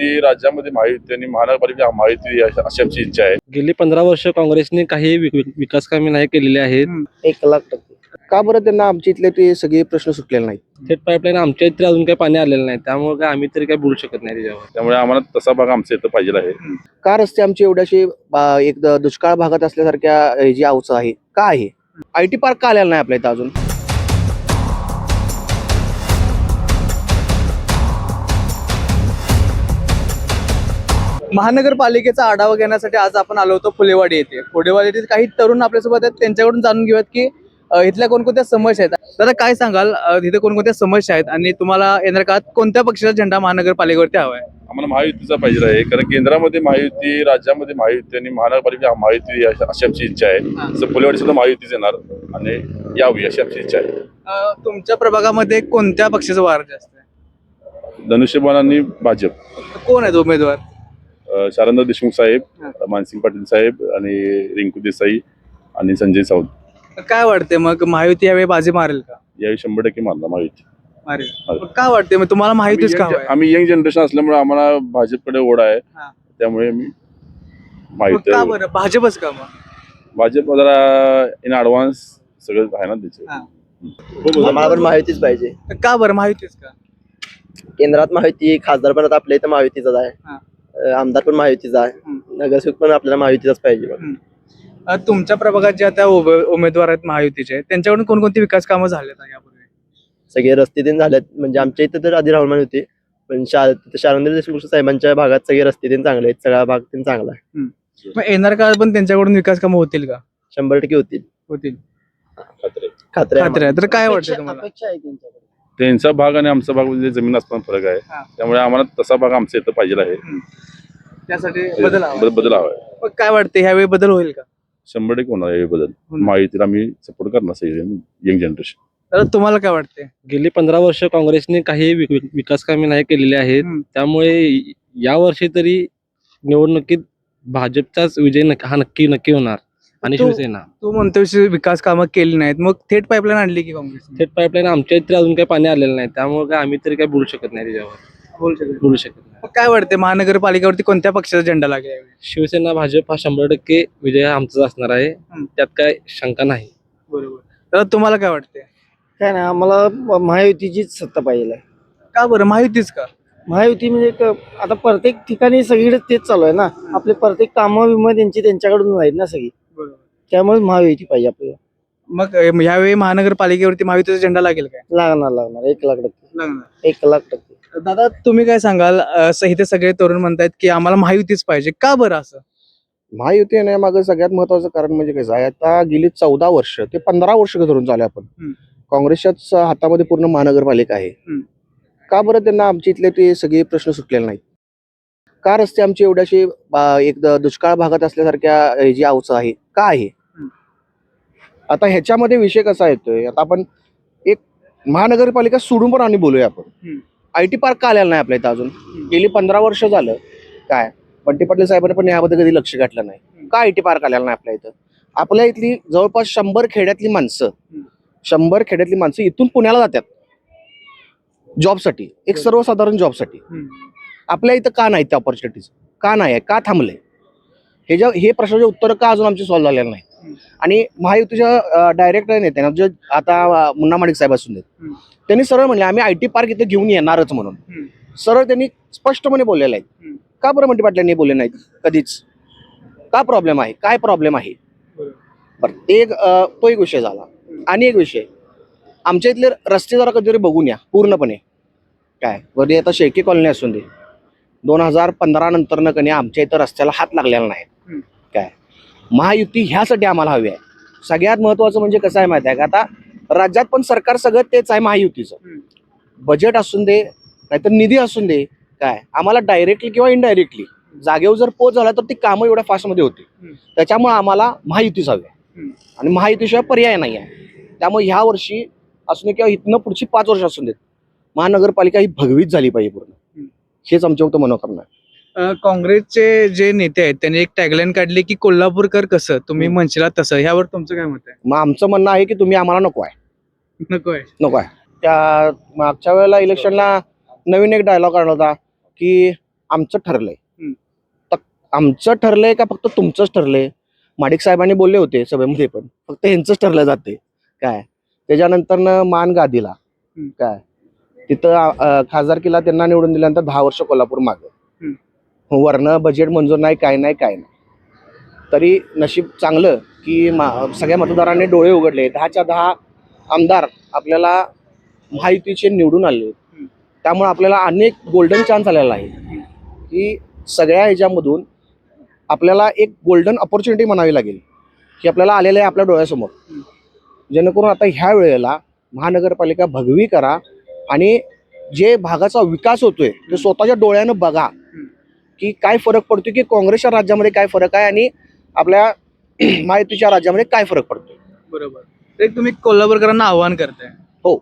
महायुती राज्यामध्ये महायुती आणि महानगरपालिका महायुती अशी आमची इच्छा आहे. गेली 15 वर्ष काँग्रेसने काही विकास कामे नाही केलेली आहेत. 1,00,000% का बरं त्यांना आमच्या इथले ते सगळे प्रश्न सुटलेले नाहीत? थेट पाईपलाईन आमच्या इथे अजून काही पाणी आलेलं नाही, त्यामुळे काय आम्ही तरी काय बोलू शकत नाही त्याच्यावर. त्यामुळे आम्हाला तसा भाग आमच्या इथं पाहिजे आहे. का रस्ते आमचे एवढ्याशे एक दुष्काळ भागात असल्यासारख्या जी अवस्था आहे का आहे? IT पार्क का आलेला नाही आपल्या इथं अजून? महानगरपालिकेचा आढावा घेण्यासाठी आज आपण आलो होतो फुलेवाडी येथे. फुलेवाडी येथे काही तरुण आपल्यासोबत आहेत, त्यांच्याकडून जाणून घेऊयात की इथल्या कोणकोणत्या समस्या आहेत. दादा काय सांगाल, तिथे कोणकोणत्या समस्या आहेत आणि तुम्हाला येणाऱ्या काळात कोणत्या पक्षाचा झेंडा महानगरपालिकेवरती हवा आहे? आम्हाला महायुतीचा पाहिजे आहे, कारण केंद्रामध्ये महायुती, राज्यामध्ये महायुती आणि महानगरपालिका महायुती अशी आमची इच्छा आहे. तसं फुलेवाडी सुद्धा महायुतीच येणार आणि यावी अशी आमची इच्छा आहे. तुमच्या प्रभागामध्ये कोणत्या पक्षाचं वार जास्त आहे? धनुष्यबाण आणि भाजप. कोण आहेत उमेदवार? शारदा देशमुख साहेब, मानसिंग पाटील साहेब आणि रिंकू देसाई आणि संजय सावंत. काय वाटते मग, महायुती यावेळी बाजी मारेल का? यावेळी 100% मारला महायुती. मारेल. मग काय वाटते मग तुम्हाला माहितीच का हवं आहे? आम्ही यंग जनरेशन असल्यामुळे आम्हाला भाजपकडे ओढ आहे, त्यामुळे मी मग माहिती. का बरं भाजपच का मग? भाजप जरा इन ऍडव्हान्स सगळं आहे ना त्याचे. आम्हाला पण महायुतीच पाहिजे. का बरं महायुतीच का? केंद्रात महायुती, खासदार पण आता आपल्या इथं महायुतीचाच आहे, आमदार पण महायुतीचा आहे, नगरसेवक पण आपल्याला महायुतीचाच पाहिजे. तुमच्या प्रभागात जे आता उमेदवार आहेत महायुतीचे, त्यांच्याकडून कोणकोणती विकास कामं झालेत यापूर्वी? सगळे रस्ते दिन झालेत. म्हणजे आमच्या इथं तर आधी राहुल होते, पण शारदा देशमुख साहेबांच्या भागात सगळे रस्ते दिन चांगले आहेत, सगळा भाग दिन चांगला आहे. मग येणार काळात पण त्यांच्याकडून विकास कामं होतील का? 100% होतील. खात्री आहे. तर काय वाटतं तुम्हाला? अपेक्षा आहे त्यांच्याकडे. त्यांचा भाग आणि आमचा भाग म्हणजे जमीन आसमान फरक आहे, त्यामुळे आम्हाला तसा भाग आमच्या इथं पाहिजे आहे. त्यासाठी बदल हवा आहे. मग काय वाटतं ह्यावेळी बदल होईल का? 100% होणार आहे बदल. महायुतीला आम्ही सपोर्ट करणार सगळे यंग जनरेशन. तर तुम्हाला काय वाटते? गेली 15 वर्ष काँग्रेसने काही विकास कामे नाही केलेली आहेत, त्यामुळे यावर्षी तरी निवडणुकीत भाजपचाच विजय हा नक्की होणार. आणि शिवसेना. तू म्हणतो विकास कामं केली नाहीत, मग थेट पाईपलाईन आणली की काँग्रेस? थेट पाईपलाईन आमच्या इथे अजून काही पाणी आलेलं नाही, त्यामुळे काय आम्ही तरी काय बोलू शकत नाही त्याच्यावर. बोलू शकत नाही. मग काय वाटते महानगरपालिकेवरती कोणत्या पक्षाचा झेंडा लागेल यावेळी? शिवसेना भाजप हा 100% विजय आमचाच असणार आहे, त्यात काय शंका नाही. बरोबर. तर तुम्हाला काय वाटते? काय नाही, आम्हाला महायुतीचीच सत्ता पाहिजे. का बरं महायुतीच का? महायुती म्हणजे आता प्रत्येक ठिकाणी सगळीकडे तेच चालू आहे ना, आपले प्रत्येक कामं विमा त्यांच्याकडून आहेत ना सगळी, त्यामुळे महायुती पाहिजे आपल्याला. मग यावेळी महानगरपालिकेवरती महायुतीचा झेंडा लागेल काय? लागणार 1,00,000%. 1,00,000%. दादा तुम्ही काय सांगाल, इथे सगळे तरुण म्हणतायत की आम्हाला महायुतीच पाहिजे, का बरं असं? महायुती येण्यामागे सगळ्यात महत्वाचं कारण म्हणजे कसं आहे, आता गेली 14 वर्ष ते 15 वर्ष धरून चालू आपण काँग्रेसच्याच हातामध्ये पूर्ण महानगरपालिका आहे. का बरं त्यांना आमच्या इथले ते सगळे प्रश्न सुटलेले नाहीत? का रस्ते आमचे एवढ्याशे एक दुष्काळ भागात असल्यासारख्या जी अवस्था आहे का आहे? आता ह्याच्यामध्ये विषय कसा येतोय, आता आपण एक महानगरपालिका सोडून पण आणि बोलूया आपण, IT पार्क का आलेला नाही आपल्या इथं अजून? गेली 15 वर्ष झालं. काय बंटी पाटील साहेबांनी पण यामध्ये कधी लक्ष घातलं नाही? का IT पार्क आलेला नाही आपल्या इथं? आपल्या इथली जवळपास 100 खेड्यातली माणसं इथून पुण्याला जातात जॉबसाठी, एक सर्वसाधारण जॉबसाठी. आपल्या इथं का नाही त्या ऑपॉर्च्युनिटीज? का नाही आहे? का थांबले? हे प्रश्नाचे उत्तर का अजून आमचे सॉल्व्ह झालेलं नाही? आणि महायुतीच्या डायरेक्टर नेत्यांना जे आता मुन्ना माडिक साहेब असून देत, त्यांनी सरळ म्हणले आम्ही IT पार्क इथे घेऊन येणारच म्हणून. सरळ त्यांनी स्पष्टपणे बोललेलं आहे. का बरं बंटी पाटलांनी बोलले नाहीत कधीच? का प्रॉब्लेम आहे? काय प्रॉब्लेम आहे? बरं, तो एक विषय झाला. आणि एक विषय, आमच्या इथले रस्ते जरा कधीतरी बघून या पूर्णपणे. काय वरती आता शेळके कॉलनी असून दे, 2015 नंतर कधी आमच्या इथं रस्त्याला हात लागलेला नाही. काय महायुती ह्यासाठी आम्हाला हवी आहे. सगळ्यात महत्वाचं म्हणजे कसं आहे माहिती आहे का, आता राज्यात पण सरकार सगळं तेच आहे महायुतीचं. बजेट असून दे नाहीतर निधी असून दे, काय आम्हाला डायरेक्टली किंवा इनडायरेक्टली जागेवर जर पोच झाला तर ती कामं एवढ्या फास्टमध्ये होती. त्याच्यामुळे आम्हाला महायुतीच हवी आहे आणि महायुतीशिवाय पर्याय नाही आहे. त्यामुळे ह्या वर्षी असून दे किंवा इथनं पुढची 5 वर्ष असून देत, महानगरपालिका ही भगवीच झाली पाहिजे पूर्ण. हेच आमच्या होतं मनोकामना आहे. काँग्रेसचे जे नेते आहेत त्यांनी एक टॅगलाईन काढली की कोल्हापूरकर कसं तुम्ही म्हणशीला तसं, ह्यावर तुमचं काय मत आहे? मग आमचं म्हणणं आहे की तुम्ही आम्हाला नको आहे. त्या मागच्या वेळेला इलेक्शनला नवीन एक डायलॉग काढला होता की आमचं ठरलंय. हम्म. तर आमचं ठरलंय का फक्त तुमचंच ठरलंय? माडिक साहेबांनी बोलले होते सभेमध्ये पण फक्त यांचंच ठरलं जाते काय. त्याच्यानंतर मान गादीला काय तिथं खासदारकीला त्यांना निवडून दिल्यानंतर 10 वर्ष कोल्हापूर मागं. वरनं बजेट मंजूर नाही, काय नाही. तरी नशीब चांगलं की सगळ्या मतदारांनी डोळे उघडले. 10च्या 10 आमदार आपल्याला महायुतीचे निवडून आले. त्यामुळे आपल्याला अनेक गोल्डन चान्स आलेला आहे की सगळ्या ह्याच्यामधून आपल्याला एक गोल्डन ऑपॉर्च्युनिटी म्हणावी लागेल की आपल्याला आलेलं आहे आपल्या डोळ्यासमोर. जेणेकरून आता ह्या वेळेला महानगरपालिका भगवी करा आणि जे भागाचा विकास होतोय ते स्वतःच्या डोळ्यानं बघा की काय फरक पडतोय, की काँग्रेसच्या राज्यामध्ये काय फरक आहे आणि आपल्या महायुतीच्या राज्यामध्ये काय फरक पडतोय. बरोबर. एक तुम्ही कोल्हापूरकरांना आव्हान करताय. हो.